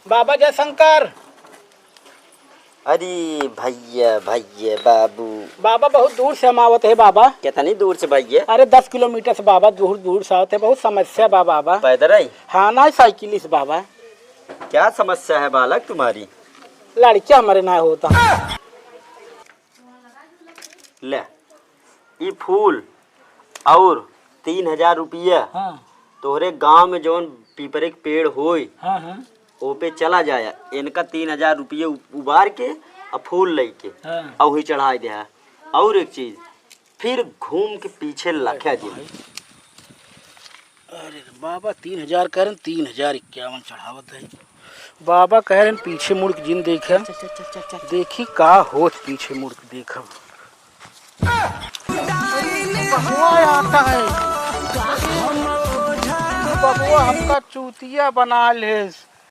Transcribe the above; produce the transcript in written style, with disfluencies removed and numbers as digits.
बाबा जयशंकर। अरे भैया भैया बाबू। बाबा बहुत दूर से हम आवत है बाबा। कितनी दूर से भैया? अरे 10 किलोमीटर से बाबा, दूर दूर से आवत है। बहुत समस्या बा बाबा। पैदल आई? हाँ ना, साइकिल से बाबा। क्या समस्या है बालक तुम्हारी? लड़कियां हमारे ना होता। ले ये फूल और 3000 रुपया। हाँ तोहरे गांव में जौन पीपरे के पेड़ होई हाँ हाँ ओ पे चला जाया। इनका 3000 रुपये उबार के और फूल लेके हाँ। और वही चढ़ाई दे। और एक चीज, फिर घूम के पीछे लखा जी। अरे बाबा 3000 कह रहे, 3051 चढ़ावत है। बाबा कह रहे पीछे मुड़ के जिन देखे, देखी का हो पीछे मुड़ के देखा। बबुआ आता है, बबुआ हमका चूतिया बना ले।